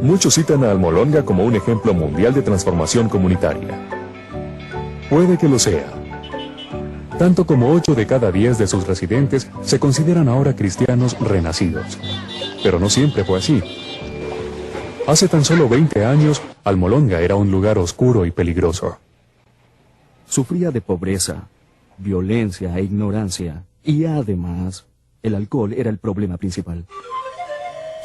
Muchos citan a Almolonga como un ejemplo mundial de transformación comunitaria. Puede que lo sea. Tanto como 8 de cada 10 de sus residentes se consideran ahora cristianos renacidos. Pero no siempre fue así. Hace tan solo 20 años, Almolonga era un lugar oscuro y peligroso. Sufría de pobreza, violencia e ignorancia, y además, el alcohol era el problema principal.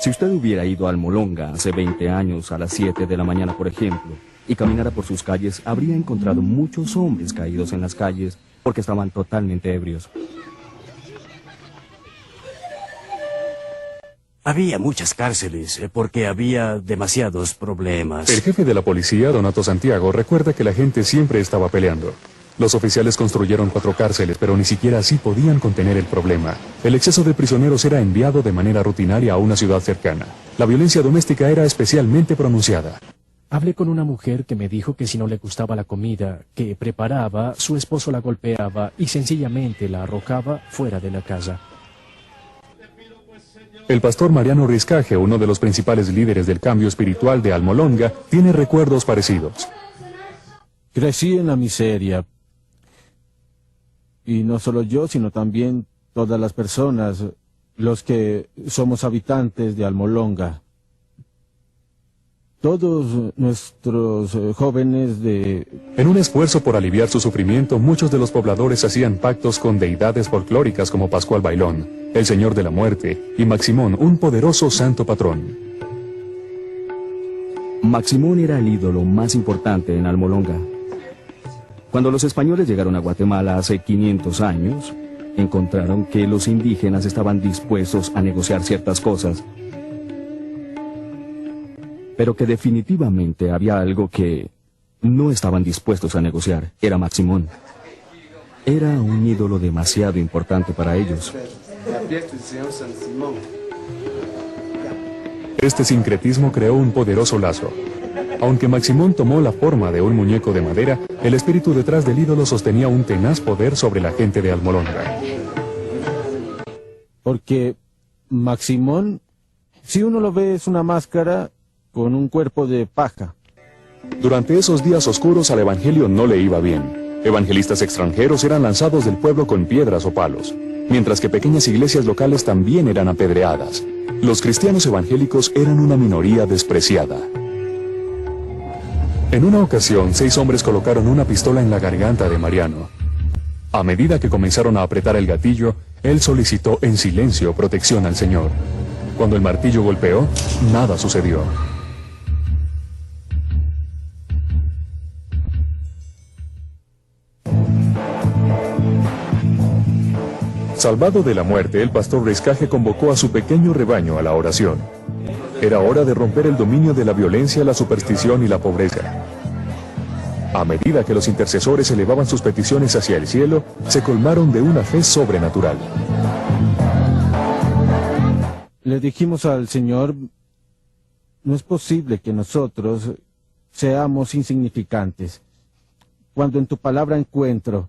Si usted hubiera ido a Almolonga hace 20 años a las 7 de la mañana, por ejemplo, y caminara por sus calles, habría encontrado muchos hombres caídos en las calles porque estaban totalmente ebrios. Había muchas cárceles porque había demasiados problemas. El jefe de la policía, Donato Santiago, recuerda que la gente siempre estaba peleando. Los oficiales construyeron 4 cárceles, pero ni siquiera así podían contener el problema. El exceso de prisioneros era enviado de manera rutinaria a una ciudad cercana. La violencia doméstica era especialmente pronunciada. Hablé con una mujer que me dijo que si no le gustaba la comida que preparaba, su esposo la golpeaba y sencillamente la arrojaba fuera de la casa. El pastor Mariano Riscaje, uno de los principales líderes del cambio espiritual de Almolonga, tiene recuerdos parecidos. Crecí en la miseria. Y no solo yo, sino también todas las personas, los que somos habitantes de Almolonga. todos nuestros jóvenes de... En un esfuerzo por aliviar su sufrimiento, muchos de los pobladores hacían pactos con deidades folclóricas como Pascual Bailón, el Señor de la Muerte, y Maximón, un poderoso santo patrón. Maximón era el ídolo más importante en Almolonga. Cuando los españoles llegaron a Guatemala hace 500 años, encontraron que los indígenas estaban dispuestos a negociar ciertas cosas, pero que definitivamente había algo que no estaban dispuestos a negociar. Era Maximón. Era un ídolo demasiado importante para ellos. Este sincretismo creó un poderoso lazo. Aunque Maximón tomó la forma de un muñeco de madera, el espíritu detrás del ídolo sostenía un tenaz poder sobre la gente de Almolonga. Porque Maximón, si uno lo ve, es una máscara con un cuerpo de paja. Durante esos días oscuros al evangelio no le iba bien. Evangelistas extranjeros eran lanzados del pueblo con piedras o palos, mientras que pequeñas iglesias locales también eran apedreadas. Los cristianos evangélicos eran una minoría despreciada. En una ocasión, 6 hombres colocaron una pistola en la garganta de Mariano. A medida que comenzaron a apretar el gatillo, él solicitó en silencio protección al Señor. Cuando el martillo golpeó, nada sucedió. Salvado de la muerte, el pastor Riscaje convocó a su pequeño rebaño a la oración. Era hora de romper el dominio de la violencia, la superstición y la pobreza. A medida que los intercesores elevaban sus peticiones hacia el cielo, se colmaron de una fe sobrenatural. Le dijimos al Señor, no es posible que nosotros seamos insignificantes, cuando en tu palabra encuentro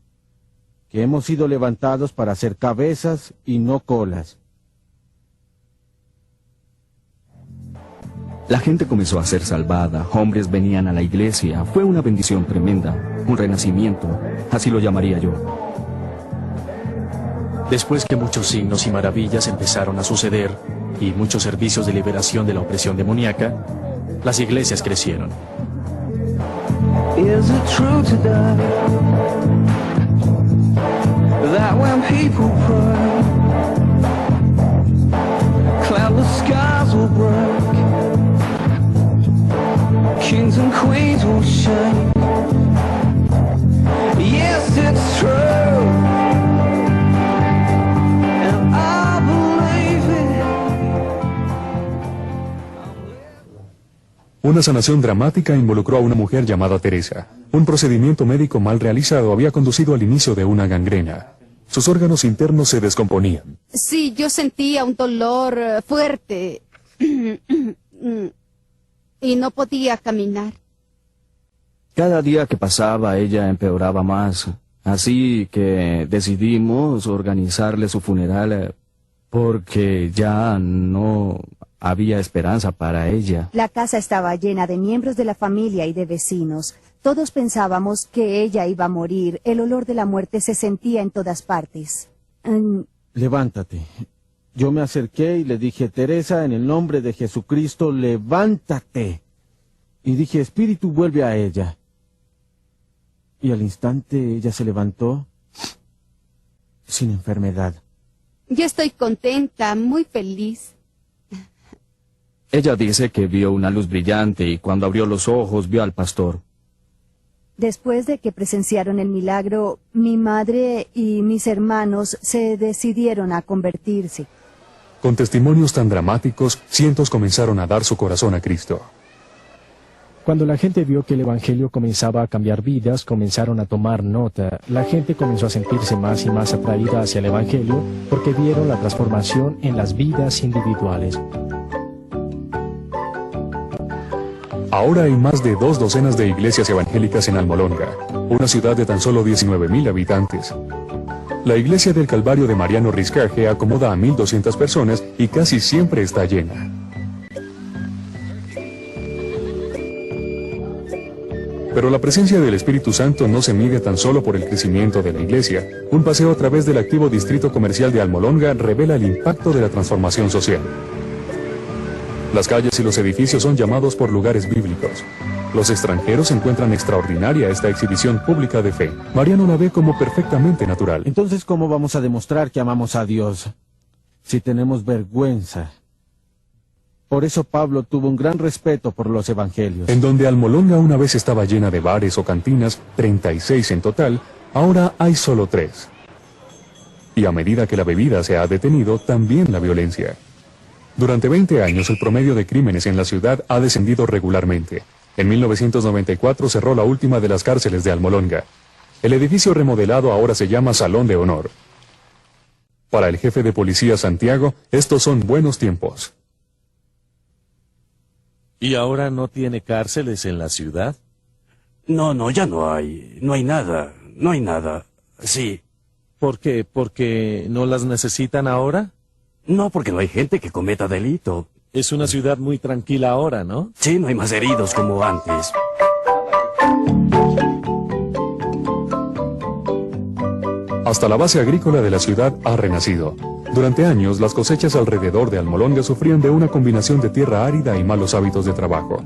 que hemos sido levantados para ser cabezas y no colas. La gente comenzó a ser salvada, hombres venían a la iglesia, fue una bendición tremenda, un renacimiento, así lo llamaría yo. Después que muchos signos y maravillas empezaron a suceder y muchos servicios de liberación de la opresión demoníaca, las iglesias crecieron. Is it true today that when people pray, cloudless skies will break, kings and queens will shake? Yes, it's true, and I believe it. Una sanación dramática involucró a una mujer llamada Teresa. Un procedimiento médico mal realizado había conducido al inicio de una gangrena. Sus órganos internos se descomponían. Sí, yo sentía un dolor fuerte y no podía caminar. Cada día que pasaba ella empeoraba más, así que decidimos organizarle su funeral porque ya no había esperanza para ella. La casa estaba llena de miembros de la familia y de vecinos. Todos pensábamos que ella iba a morir. El olor de la muerte se sentía en todas partes. Levántate. Yo me acerqué y le dije, Teresa, en el nombre de Jesucristo, levántate. Y dije, Espíritu, vuelve a ella. Y al instante ella se levantó sin enfermedad. Yo estoy contenta, muy feliz. Ella dice que vio una luz brillante y cuando abrió los ojos vio al pastor. Después de que presenciaron el milagro, mi madre y mis hermanos se decidieron a convertirse. Con testimonios tan dramáticos, cientos comenzaron a dar su corazón a Cristo. Cuando la gente vio que el Evangelio comenzaba a cambiar vidas, comenzaron a tomar nota. La gente comenzó a sentirse más y más atraída hacia el Evangelio porque vieron la transformación en las vidas individuales. Ahora hay más de 2 docenas de iglesias evangélicas en Almolonga, una ciudad de tan solo 19,000 habitantes. La iglesia del Calvario de Mariano Riscaje acomoda a 1,200 personas y casi siempre está llena. Pero la presencia del Espíritu Santo no se mide tan solo por el crecimiento de la iglesia. Un paseo a través del activo distrito comercial de Almolonga revela el impacto de la transformación social. Las calles y los edificios son llamados por lugares bíblicos. Los extranjeros encuentran extraordinaria esta exhibición pública de fe. Mariano la ve como perfectamente natural. Entonces, ¿cómo vamos a demostrar que amamos a Dios si tenemos vergüenza? Por eso Pablo tuvo un gran respeto por los evangelios. En donde Almolonga una vez estaba llena de bares o cantinas, 36 en total, ahora hay solo 3. Y a medida que la bebida se ha detenido, también la violencia. Durante 20 años el promedio de crímenes en la ciudad ha descendido regularmente. En 1994 cerró la última de las cárceles de Almolonga. El edificio remodelado ahora se llama Salón de Honor. Para el jefe de policía Santiago, estos son buenos tiempos. ¿Y ahora no tiene cárceles en la ciudad? No, ya no hay. No hay nada. No hay nada. Sí. ¿Por qué? ¿Porque no las necesitan ahora? No, porque no hay gente que cometa delito. Es una ciudad muy tranquila ahora, ¿no? Sí, no hay más heridos como antes. Hasta la base agrícola de la ciudad ha renacido. Durante años, las cosechas alrededor de Almolonga sufrían de una combinación de tierra árida y malos hábitos de trabajo.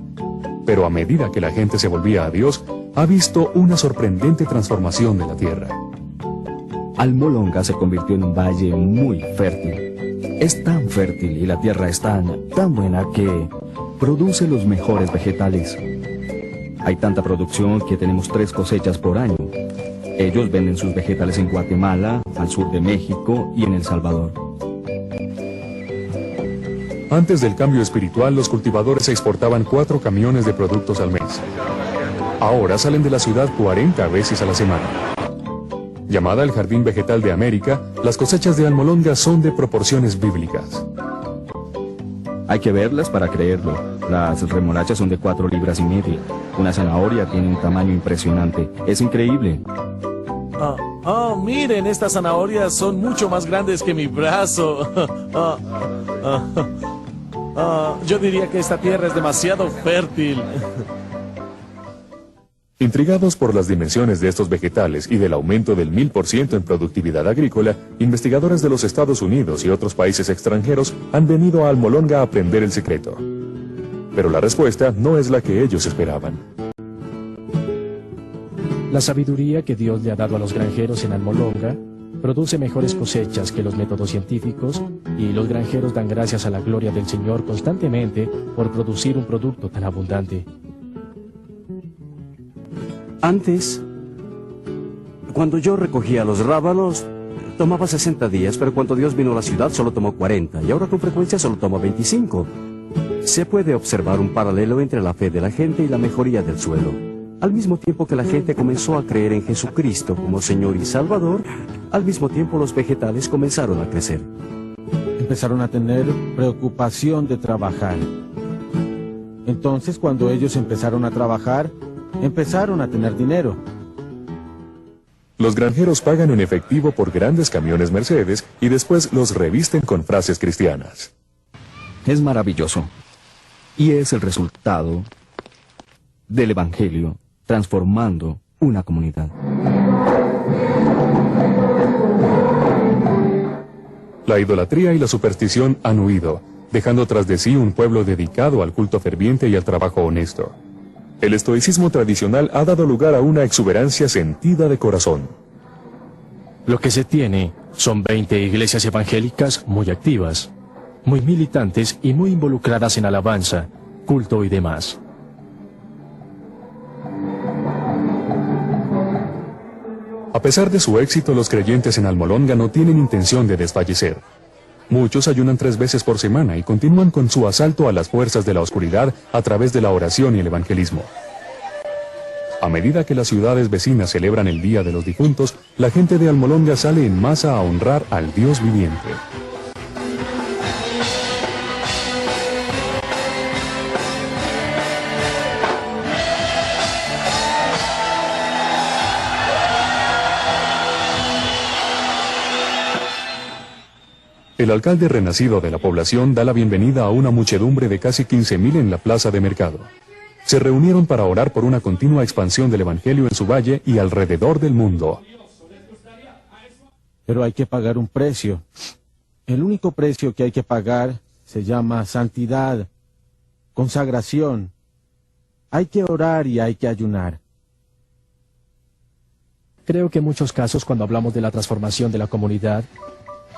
Pero a medida que la gente se volvía a Dios, ha visto una sorprendente transformación de la tierra. Almolonga se convirtió en un valle muy fértil. Es tan fértil y la tierra es tan buena que produce los mejores vegetales. Hay tanta producción que tenemos 3 cosechas por año. Ellos venden sus vegetales en Guatemala, al sur de México y en El Salvador. Antes del cambio espiritual, los cultivadores exportaban 4 camiones de productos al mes. Ahora salen de la ciudad 40 veces a la semana. Llamada el Jardín Vegetal de América, las cosechas de Almolonga son de proporciones bíblicas. Hay que verlas para creerlo. Las remolachas son de 4,5 libras. Una zanahoria tiene un tamaño impresionante. Es increíble. Miren, estas zanahorias son mucho más grandes que mi brazo. Yo diría que esta tierra es demasiado fértil. Intrigados por las dimensiones de estos vegetales y del aumento del 1000% en productividad agrícola, investigadores de los Estados Unidos y otros países extranjeros han venido a Almolonga a aprender el secreto. Pero la respuesta no es la que ellos esperaban. La sabiduría que Dios le ha dado a los granjeros en Almolonga produce mejores cosechas que los métodos científicos, y los granjeros dan gracias a la gloria del Señor constantemente por producir un producto tan abundante. Antes, cuando yo recogía los rábanos, tomaba 60 días, pero cuando Dios vino a la ciudad solo tomó 40, y ahora con frecuencia solo toma 25. Se puede observar un paralelo entre la fe de la gente y la mejoría del suelo. Al mismo tiempo que la gente comenzó a creer en Jesucristo como Señor y Salvador, al mismo tiempo los vegetales comenzaron a crecer. Empezaron a tener preocupación de trabajar. Entonces, cuando ellos empezaron a trabajar, empezaron a tener dinero. Los granjeros pagan en efectivo por grandes camiones Mercedes y después los revisten con frases cristianas. Es maravilloso. Y es el resultado del Evangelio transformando una comunidad. La idolatría y la superstición han huido, dejando tras de sí un pueblo dedicado al culto ferviente y al trabajo honesto. El estoicismo tradicional ha dado lugar a una exuberancia sentida de corazón. Lo que se tiene son 20 iglesias evangélicas muy activas, muy militantes y muy involucradas en alabanza, culto y demás. A pesar de su éxito, los creyentes en Almolonga no tienen intención de desfallecer. Muchos ayunan 3 veces por semana y continúan con su asalto a las fuerzas de la oscuridad a través de la oración y el evangelismo. A medida que las ciudades vecinas celebran el Día de los Difuntos, la gente de Almolonga sale en masa a honrar al Dios viviente. El alcalde renacido de la población da la bienvenida a una muchedumbre de casi 15,000 en la plaza de mercado. Se reunieron para orar por una continua expansión del evangelio en su valle y alrededor del mundo. Pero hay que pagar un precio. El único precio que hay que pagar se llama santidad. consagración. Hay que orar y hay que ayunar. Creo que en muchos casos cuando hablamos de la transformación de la comunidad,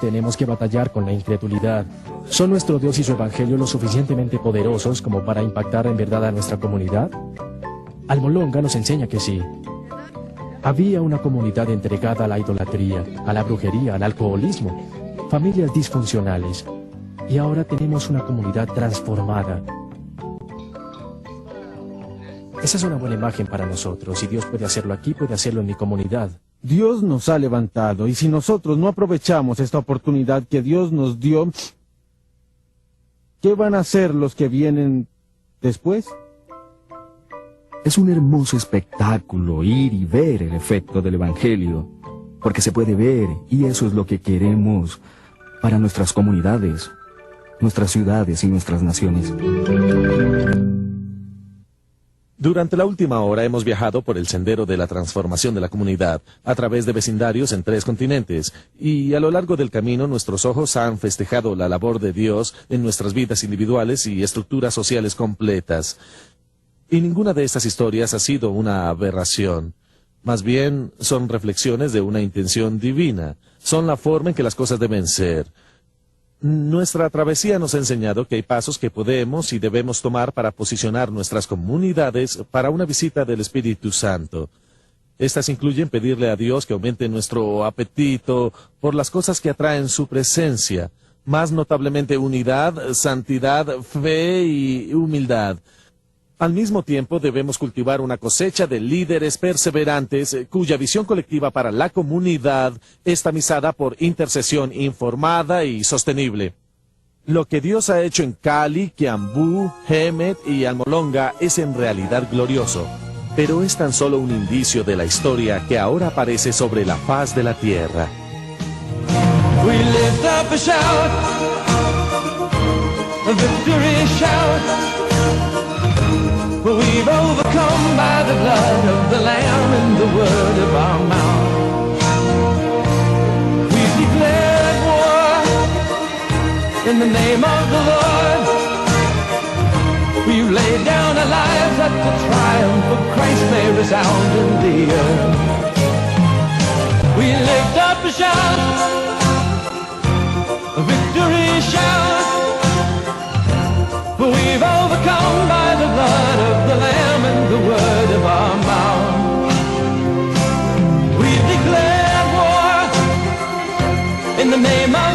tenemos que batallar con la incredulidad. ¿Son nuestro Dios y su Evangelio lo suficientemente poderosos como para impactar en verdad a nuestra comunidad? Almolonga nos enseña que sí. Había una comunidad entregada a la idolatría, a la brujería, al alcoholismo, familias disfuncionales. Y ahora tenemos una comunidad transformada. Esa es una buena imagen para nosotros. Si Dios puede hacerlo aquí, puede hacerlo en mi comunidad. Dios nos ha levantado, y si nosotros no aprovechamos esta oportunidad que Dios nos dio, ¿qué van a hacer los que vienen después? Es un hermoso espectáculo ir y ver el efecto del Evangelio, porque se puede ver, y eso es lo que queremos para nuestras comunidades, nuestras ciudades y nuestras naciones. Durante la última hora hemos viajado por el sendero de la transformación de la comunidad, a través de vecindarios en 3 continentes, y a lo largo del camino nuestros ojos han festejado la labor de Dios en nuestras vidas individuales y estructuras sociales completas. Y ninguna de estas historias ha sido una aberración. Más bien, son reflexiones de una intención divina. Son la forma en que las cosas deben ser. Nuestra travesía nos ha enseñado que hay pasos que podemos y debemos tomar para posicionar nuestras comunidades para una visita del Espíritu Santo. Estas incluyen pedirle a Dios que aumente nuestro apetito por las cosas que atraen su presencia, más notablemente unidad, santidad, fe y humildad. Al mismo tiempo debemos cultivar una cosecha de líderes perseverantes cuya visión colectiva para la comunidad es tamizada por intercesión informada y sostenible. Lo que Dios ha hecho en Cali, Kiambú, Hemet y Almolonga es en realidad glorioso, pero es tan solo un indicio de la historia que ahora aparece sobre la faz de la tierra. We lift up a shout, a victory shout. For we've overcome by the blood of the Lamb and the word of our mouth. We've declared war in the name of the Lord. We've laid down our lives that the triumph of Christ may resound in the earth. We lift up a shout, a victory shout. For we've overcome by the blood of the Lamb and the word of our mouth. We've declared war in the name of